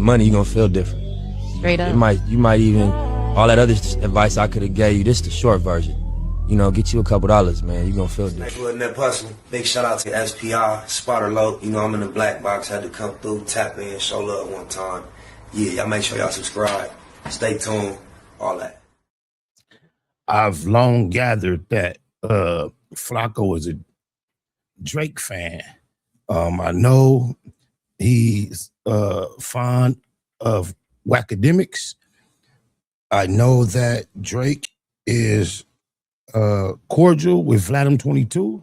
money, you're gonna feel different. Straight up. You might even, all that other advice I could have gave you, this is the short version. You know, get you a couple dollars, man. You're gonna feel different. Next with Net Hustle. Big shout out to SPI, Spotter Low. You know, I'm in the black box, had to come through, tap in, show love one time. Yeah, y'all make sure y'all subscribe. Stay tuned, all that. I've long gathered that Flacco is a Drake fan. I know he's fond of academics. I know that Drake is cordial with Vladimir 22.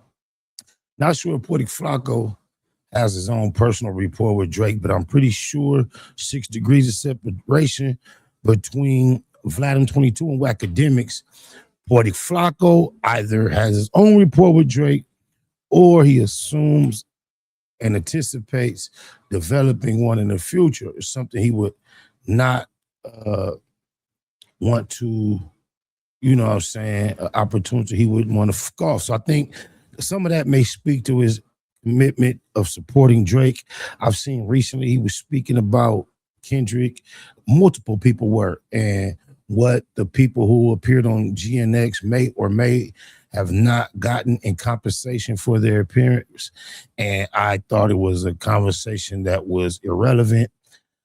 Not sure if Poetic Flacco has his own personal rapport with Drake, but I'm pretty sure 6 degrees of separation between Vladimir 22 and academics. Poetic Flacco either has his own rapport with Drake or he assumes and anticipates developing one in the future. It's something he would not want to, you know what I'm saying, an opportunity he wouldn't want to fuck off. So I think some of that may speak to his commitment of supporting Drake. I've seen recently he was speaking about Kendrick. Multiple people were, and what the people who appeared on GNX may or may have not gotten in compensation for their appearance. And I thought it was a conversation that was irrelevant.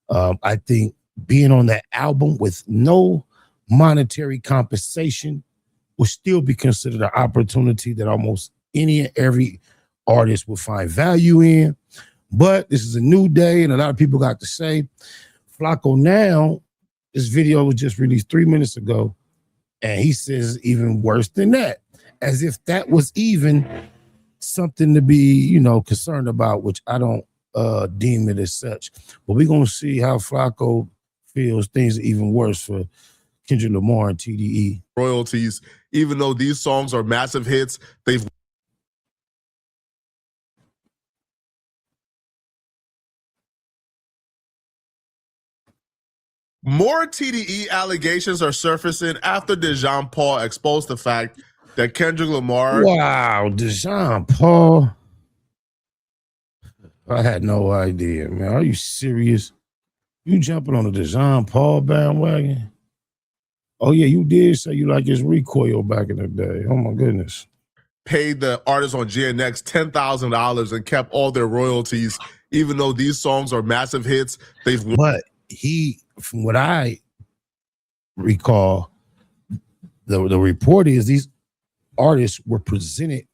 I think being on that album with no monetary compensation would still be considered an opportunity that almost any and every artist would find value in. But this is a new day, and a lot of people got to say, Flacco now, this video was just released 3 minutes ago, and he says even worse than that, as if that was even something to be, you know, concerned about, which I don't deem it as such. But we're going to see how Flacco feels things are even worse for Kendrick Lamar and TDE. Royalties, even though these songs are massive hits, they've more TDE allegations are surfacing after DeJean Paul exposed the fact that Kendrick Lamar. Wow, DeJean Paul. I had no idea, man. Are you serious? You jumping on the DeJean Paul bandwagon? Oh, yeah, you did say you like his recoil back in the day. Oh, my goodness. Paid the artists on GNX $10,000 and kept all their royalties, even though these songs are massive hits. But he, from what I recall, the report is these artists were presented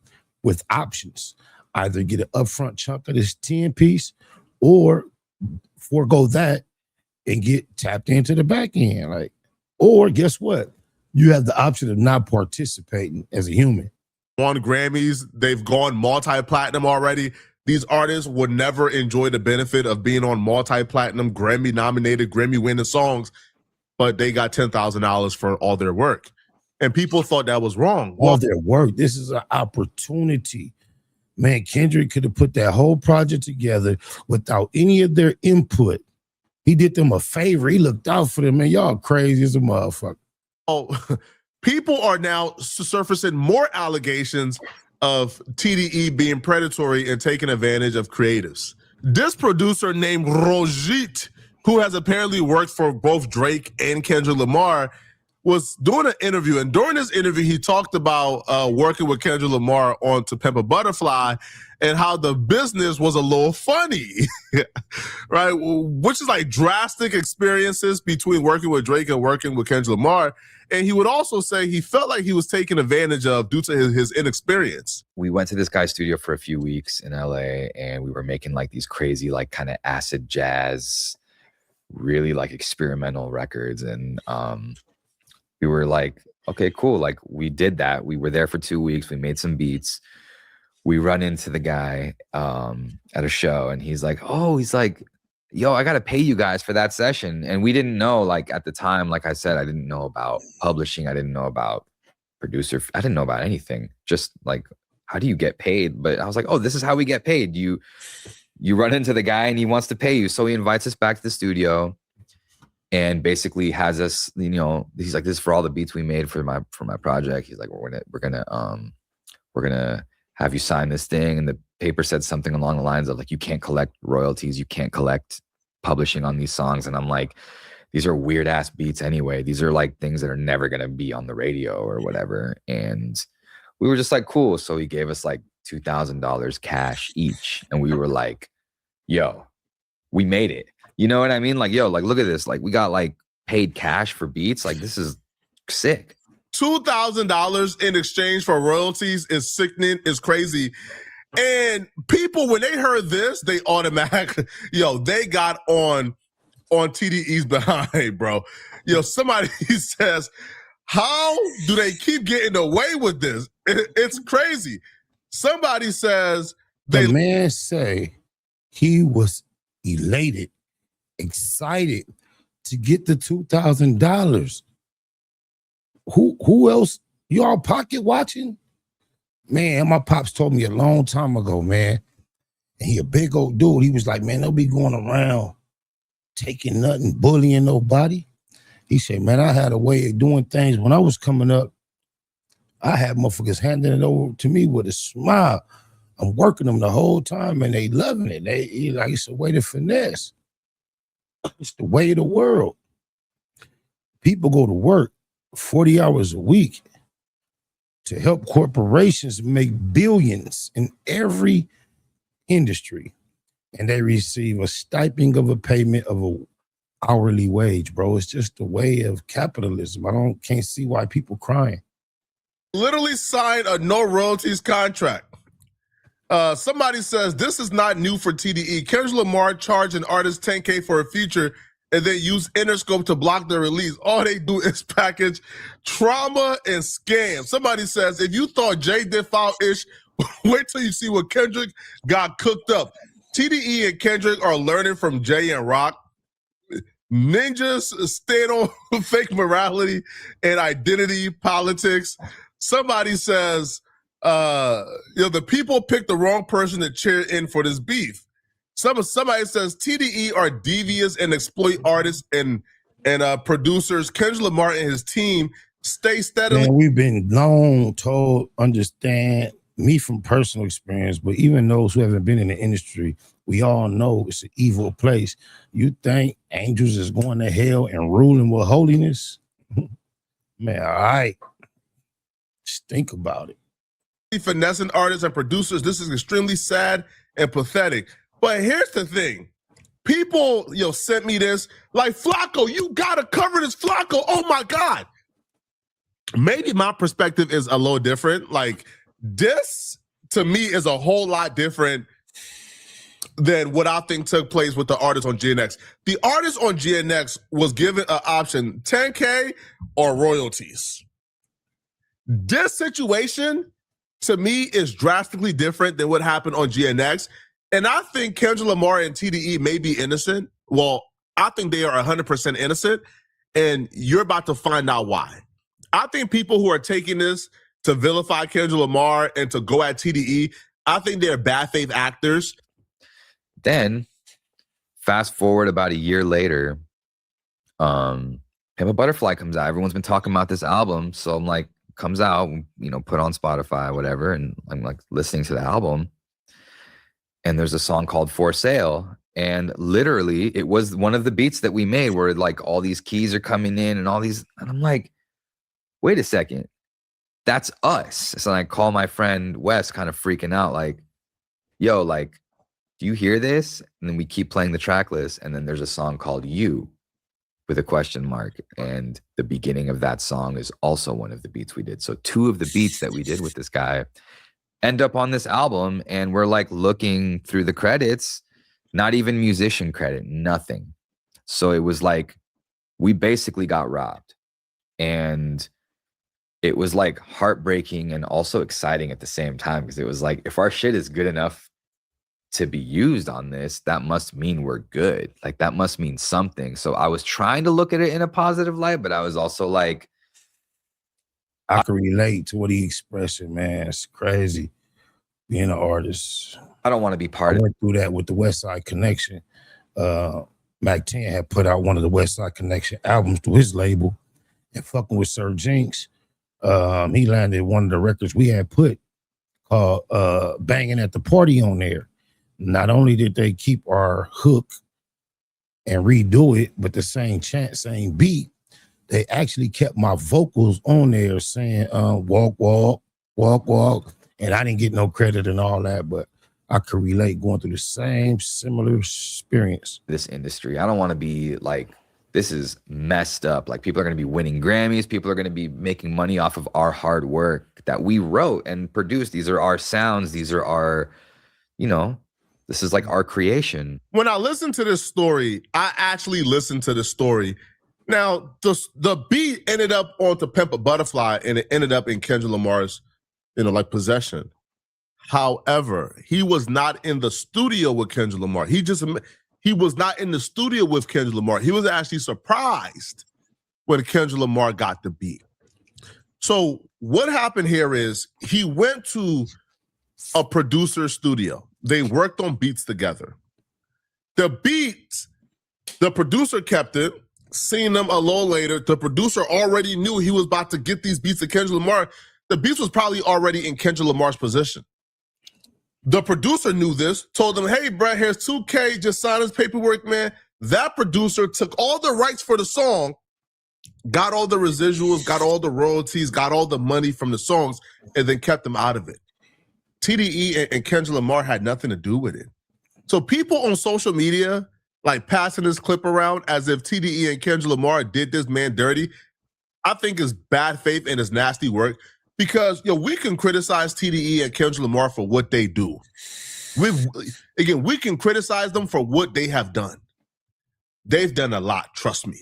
with options. Either get an upfront chunk of this 10 piece or forego that and get tapped into the back end. Like, or guess what? You have the option of not participating as a human. Won Grammys, they've gone multi-platinum already. These artists would never enjoy the benefit of being on multi-platinum, Grammy-nominated, Grammy-winning songs, but they got $10,000 for all their work. And people thought that was wrong. All their work. This is an opportunity. Man, Kendrick could have put that whole project together without any of their input. He did them a favor. He looked out for them. Man, y'all crazy as a motherfucker. Oh, people are now surfacing more allegations of TDE being predatory and taking advantage of creatives. This producer named Rojit, who has apparently worked for both Drake and Kendrick Lamar, was doing an interview. And during this interview, he talked about working with Kendrick Lamar on To Pimp a Butterfly and how the business was a little funny, right? Which is like drastic experiences between working with Drake and working with Kendrick Lamar. And he would also say he felt like he was taken advantage of due to his inexperience. We went to this guy's studio for a few weeks in LA, and we were making like these crazy, like kind of acid jazz, really like experimental records. And we were like, okay, cool. Like we did that. We were there for 2 weeks. We made some beats. We run into the guy at a show, and he's like, yo, I got to pay you guys for that session. And we didn't know, like at the time, like I said, I didn't know about publishing. I didn't know about producer. I didn't know about anything. Just like, how do you get paid? But I was like, oh, this is how we get paid. You run into the guy and he wants to pay you. So he invites us back to the studio and basically has us, you know, he's like, this is for all the beats we made for my project. He's like, we're gonna have you sign this thing. And the paper said something along the lines of like, you can't collect royalties. You can't collect publishing on these songs, and I'm like, these are weird ass beats anyway. These are like things that are never gonna be on the radio or whatever. And we were just like, cool. So he gave us like $2,000 cash each, and we were like, yo, we made it. You know what I mean? Like, yo, like look at this. Like we got like paid cash for beats. Like this is sick. $2,000 in exchange for royalties is sickening, is crazy. And people, when they heard this, they automatically, they got on TDE's behind, bro. Somebody says, how do they keep getting away with this? It's crazy. Somebody says the man say he was elated, excited to get the $2,000. Who else? Y'all pocket watching? Man, my pops told me a long time ago, man. And he a big old dude. He was like, man, they'll be going around taking nothing, bullying nobody. He said, man, I had a way of doing things when I was coming up. I had motherfuckers handing it over to me with a smile. I'm working them the whole time and they loving it. It's a way to finesse. It's the way of the world. People go to work 40 hours a week to help corporations make billions in every industry. And they receive a stipend of a payment of a hourly wage, bro. It's just the way of capitalism. Can't see why people crying. Literally signed a no royalties contract. Somebody says this is not new for TDE. Kendrick Lamar charged an artist $10K for a feature and then use Interscope to block their release. All they do is package trauma and scam. Somebody says, if you thought Jay did foul-ish, wait till you see what Kendrick got cooked up. TDE and Kendrick are learning from Jay and Rock. Ninjas stand on fake morality and identity politics. Somebody says, the people picked the wrong person to cheer in for this beef. Somebody says TDE are devious and exploit artists and producers. Kendrick Lamar and his team stay steadily. Man, we've been long told, understand, me from personal experience, but even those who haven't been in the industry, we all know it's an evil place. You think angels is going to hell and ruling with holiness? Man, all right. Just think about it. Finessing artists and producers, this is extremely sad and pathetic. But here's the thing. People, sent me this, like, Flacco, you gotta cover this, Flacco. Oh my God. Maybe my perspective is a little different. Like, this to me is a whole lot different than what I think took place with the artist on GNX. The artist on GNX was given an option, 10K or royalties. This situation, to me, is drastically different than what happened on GNX. And I think Kendrick Lamar and TDE may be innocent. Well, I think they are 100% innocent. And you're about to find out why. I think people who are taking this to vilify Kendrick Lamar and to go at TDE, I think they're bad faith actors. Then, fast forward about a year later, Pimp a Butterfly comes out. Everyone's been talking about this album. So I'm like, comes out, put on Spotify, whatever. And I'm like listening to the album. And there's a song called For Sale. And literally it was one of the beats that we made where like all these keys are coming in and all these, and I'm like, wait a second, that's us. So I call my friend Wes, kind of freaking out, like, yo, like, do you hear this? And then we keep playing the track list. And then there's a song called You with a question mark. And the beginning of that song is also one of the beats we did. So two of the beats that we did with this guy end up on this album. And we're like looking through the credits, not even musician credit, nothing. So it was like, we basically got robbed. And it was like heartbreaking and also exciting at the same time. Because it was like, if our shit is good enough to be used on this, that must mean we're good. Like that must mean something. So I was trying to look at it in a positive light, but I was also like, I can relate to what he expressing, man. It's crazy being an artist. I don't want to be part I of it. went through that with the West Side Connection. Mac 10 had put out one of the West Side Connection albums through his label and fucking with Sir Jinx. He landed one of the records we had put called Banging at the Party on there. Not only did they keep our hook and redo it, but the same chant, same beat. They actually kept my vocals on there saying walk, walk, walk, walk. And I didn't get no credit and all that, but I could relate going through the same similar experience. This industry, I don't want to be like, this is messed up. Like, people are going to be winning Grammys. People are going to be making money off of our hard work that we wrote and produced. These are our sounds. These are our, you know, this is like our creation. When I listened to this story, I actually listened to the story. Now, the beat ended up on To Pimp a Butterfly, and it ended up in Kendrick Lamar's, like, possession. However, he was not in the studio with Kendrick Lamar. He was not in the studio with Kendrick Lamar. He was actually surprised when Kendrick Lamar got the beat. So what happened here is he went to a producer's studio. They worked on beats together. The beats, the producer kept it, seen them a little later. The producer already knew he was about to get these beats to Kendrick Lamar. The beats was probably already in Kendrick Lamar's possession. The producer knew this, told him, hey, Brett, here's $2K, just sign his paperwork, man. That producer took all the rights for the song, got all the residuals, got all the royalties, got all the money from the songs, and then kept them out of it. TDE and Kendrick Lamar had nothing to do with it. So people on social media, like, passing this clip around as if TDE and Kendrick Lamar did this man dirty, I think is bad faith and is nasty work. Because we can criticize TDE and Kendrick Lamar for what they do. We can criticize them for what they have done. They've done a lot, trust me.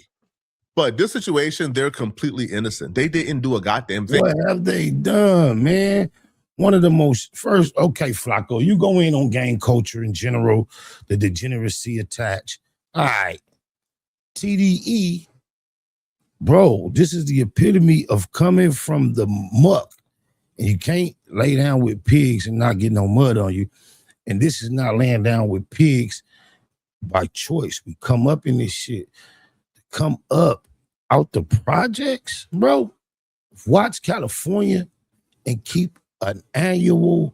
But this situation, they're completely innocent. They didn't do a goddamn thing. What have they done, man? One of the most first, okay, Flacco, you go in on gang culture in general, the degeneracy attached. All right, TDE. Bro, this is the epitome of coming from the muck. And you can't lay down with pigs and not get no mud on you. And this is not laying down with pigs by choice. We come up in this shit. Come up out the projects, bro. Watch California and keep an annual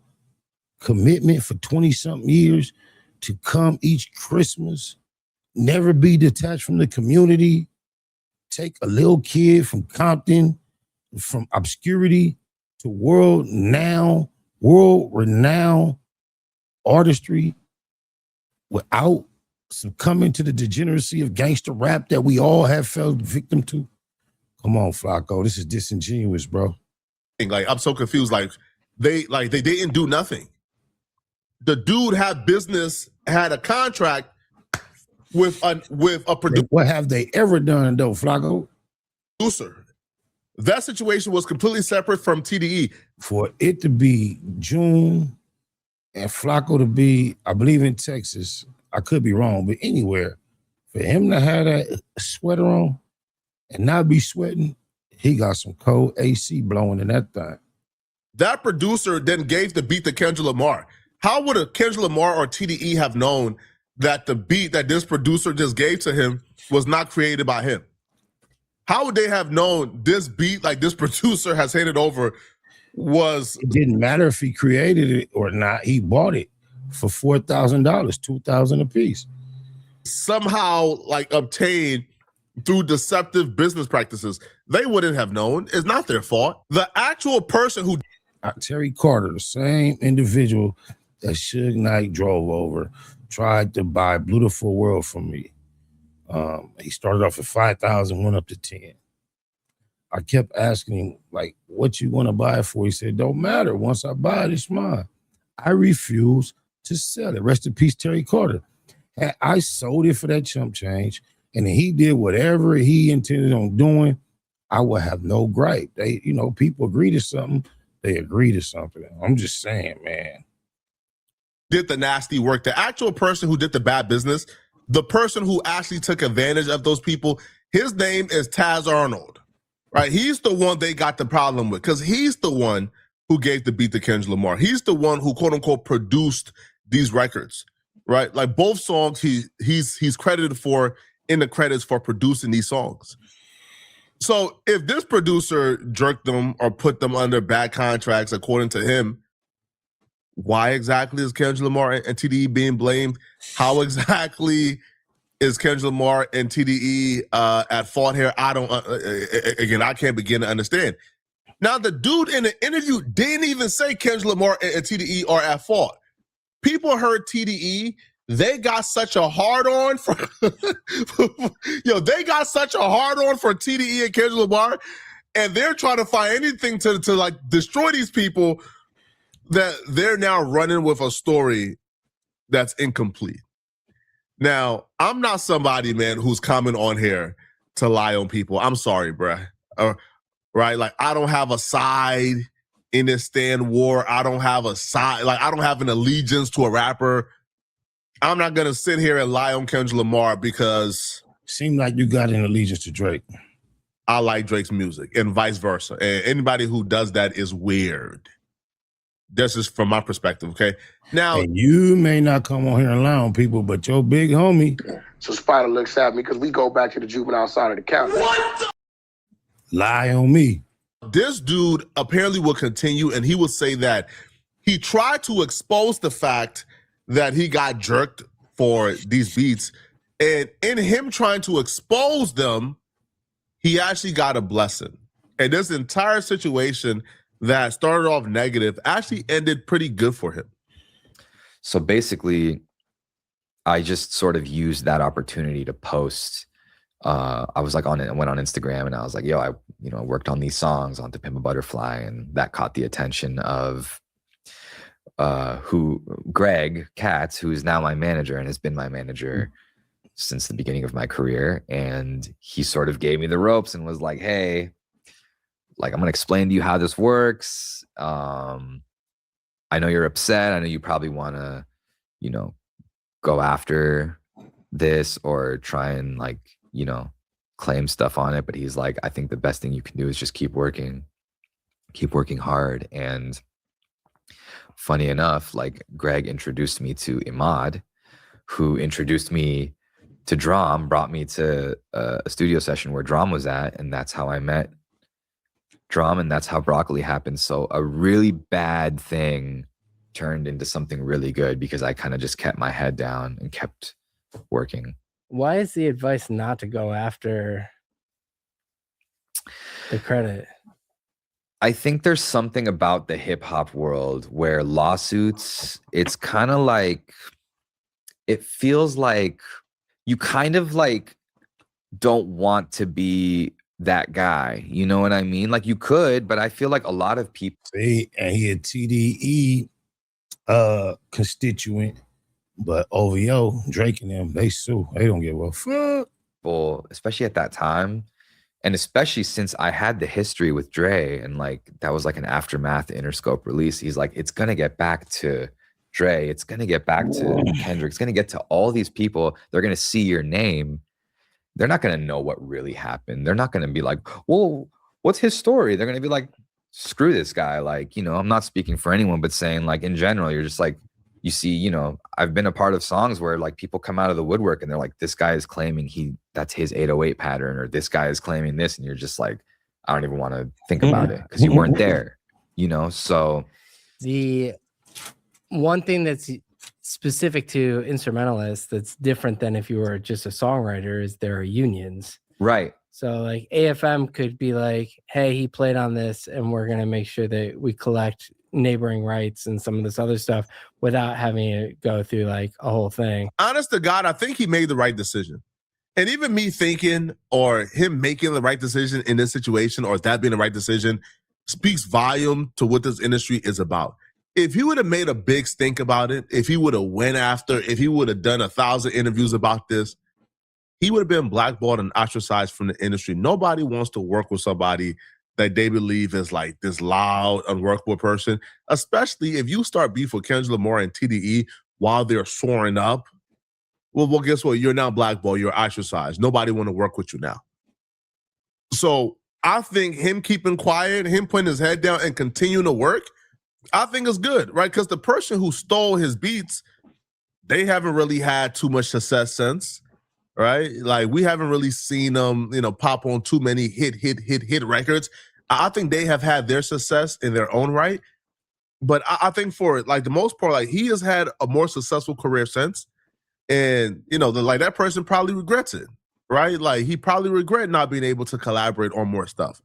commitment for 20-something years to come each Christmas, never be detached from the community. Take a little kid from Compton, from obscurity to world-renowned artistry without succumbing to the degeneracy of gangster rap that we all have fell victim to. Come on, Flacco. This is disingenuous, bro. Like, I'm so confused. Like they didn't do nothing. The dude had a contract with a producer. What have they ever done, though, Flacco? Producer. That situation was completely separate from TDE. For it to be June and Flacco to be, I believe, in Texas, I could be wrong, but anywhere, for him to have that sweater on and not be sweating, he got some cold AC blowing in that thing. That producer then gave the beat to Kendrick Lamar. How would a Kendrick Lamar or TDE have known that the beat that this producer just gave to him was not created by him? How would they have known this beat, like this producer has handed over, was... It didn't matter if he created it or not. He bought it for $4,000, $2,000 a piece. Somehow, like, obtained through deceptive business practices. They wouldn't have known. It's not their fault. The actual person who... Terry Carter, the same individual that Suge Knight drove over, tried to buy Beautiful World from me. He started off at 5,000, went up to 10. I kept asking him, like, what you want to buy it for? He said, don't matter. Once I buy it, it's mine. I refuse to sell it. Rest in peace, Terry Carter. Had I sold it for that chump change, and then he did whatever he intended on doing, I would have no gripe. They, people agree to something, they agree to something. I'm just saying, man. Did the nasty work. The actual person who did the bad business, the person who actually took advantage of those people, his name is Taz Arnold, right? He's the one they got the problem with because he's the one who gave the beat to Kendrick Lamar. He's the one who, quote unquote, produced these records, right? Like both songs he's credited for in the credits for producing these songs. So if this producer jerked them or put them under bad contracts, according to him, why exactly is Kendrick Lamar and TDE being blamed? How exactly is Kendrick Lamar and TDE at fault here? I don't. Again, I can't begin to understand. Now, the dude in the interview didn't even say Kendrick Lamar and TDE are at fault. People heard TDE. They got such a hard on for they got such a hard on for TDE and Kendrick Lamar, and they're trying to find anything to like destroy these people, that they're now running with a story that's incomplete. Now, I'm not somebody, man, who's coming on here to lie on people. I'm sorry, bruh. Right? Like, I don't have a side in this stand war. I don't have a side. Like, I don't have an allegiance to a rapper. I'm not going to sit here and lie on Kendrick Lamar because... Seem like you got an allegiance to Drake. I like Drake's music and vice versa. And anybody who does that is weird. This is from my perspective, okay? Now, and you may not come on here and lie on people, but your big homie. So Spider looks at me because we go back to the juvenile side of the county. Lie on me. This dude apparently will continue, and he will say that he tried to expose the fact that he got jerked for these beats. And in him trying to expose them, he actually got a blessing. And this entire situation that started off negative actually ended pretty good for him. So basically, I just sort of used that opportunity to post. I was like I went on Instagram and I was like, yo, I worked on these songs on To Pimp a Butterfly, and that caught the attention of Greg Katz, who is now my manager and has been my manager since the beginning of my career. And he sort of gave me the ropes and was like, hey, like, I'm going to explain to you how this works. I know you're upset. I know you probably want to, go after this or try and claim stuff on it. But he's like, I think the best thing you can do is just keep working hard. And funny enough, like, Greg introduced me to Imad, who introduced me to Drum, brought me to a studio session where Drum was at. And that's how I met Drum, and that's how Broccoli happened. So a really bad thing turned into something really good because I kind of just kept my head down and kept working. Why is the advice not to go after the credit? I think there's something about the hip hop world where lawsuits, it's kind of like, it feels like you kind of like don't want to be that guy. You know what I mean? Like, you could, but I feel like a lot of people. See, and he a TDE constituent, but OVO, Drake and them, they sue. They don't give a fuck. Well, especially at that time. And especially since I had the history with Dre, and like that was like an aftermath Interscope release. He's like, it's gonna get back to Dre, it's gonna get back to Kendrick, it's gonna get to all these people. They're gonna see your name. They're not gonna know what really happened. They're not gonna be like, well, what's his story? They're gonna be like, screw this guy. Like, I'm not speaking for anyone, but saying like in general, you're just like, you see, I've been a part of songs where like people come out of the woodwork and they're like, this guy is claiming that's his 808 pattern, or this guy is claiming this. And you're just like, I don't even want to think about it because you weren't there, So the one thing that's specific to instrumentalists that's different than if you were just a songwriter is there are unions. Right. So like AFM could be like, hey, he played on this and we're going to make sure that we collect neighboring rights and some of this other stuff without having to go through like a whole thing. Honest to God, I think he made the right decision. And even me thinking or him making the right decision in this situation, or that being the right decision, speaks volume to what this industry is about. If he would have made a big stink about it, if he would have went after, if he would have done 1,000 interviews about this, he would have been blackballed and ostracized from the industry. Nobody wants to work with somebody that they believe is like this loud, unworkable person, especially if you start beef with Kendrick Lamar and TDE while they're soaring up. Well, guess what? You're now blackballed. You're ostracized. Nobody want to work with you now. So I think him keeping quiet, him putting his head down and continuing to work, I think is good, right? Because the person who stole his beats, they haven't really had too much success since, right? Like, we haven't really seen them, pop on too many hit records. I think they have had their success in their own right. But I think for like the most part, like, he has had a more successful career since. And, you know, like that person probably regrets it, right? Like he probably regret not being able to collaborate on more stuff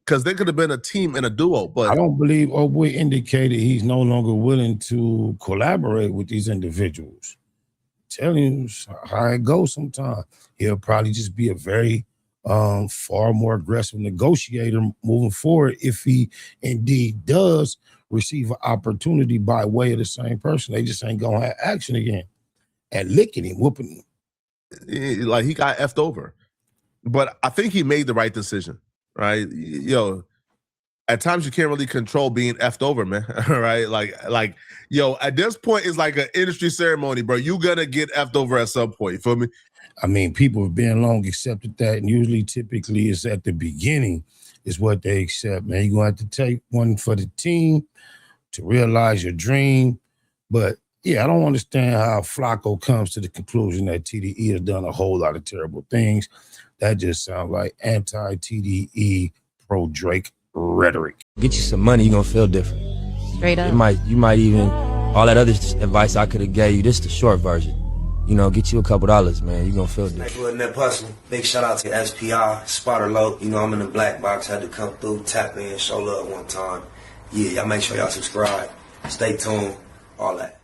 because they could have been a team and a duo. But I don't believe Boy indicated he's no longer willing to collaborate with these individuals. Telling you how it goes sometimes. He'll probably just be a very far more aggressive negotiator moving forward if he indeed does receive an opportunity by way of the same person. They just ain't gonna have action again and licking him, whooping him. like he got effed over. But I think he made the right decision, right? Yo, at times you can't really control being effed over, man. Right? Like, yo, at this point it's like an industry ceremony, bro. You gonna get effed over at some point. You feel me? I mean, people have been long accepted that, and usually, typically, it's at the beginning is what they accept. Man, you're gonna have to take one for the team to realize your dream. But yeah, I don't understand how Flacco comes to the conclusion that TDE has done a whole lot of terrible things. That just sounds like anti-TDE, pro-Drake rhetoric. Get you some money, you're gonna feel different. Straight up. You might even, all that other advice I could have gave you, this is the short version. You know, get you a couple dollars, man. You're gonna feel different. Thanks for that hustling. Big shout out to SPI, Spotter Low. You know, I'm in the black box. Had to come through, tap in, show love one time. Yeah, y'all make sure y'all subscribe. Stay tuned. All that.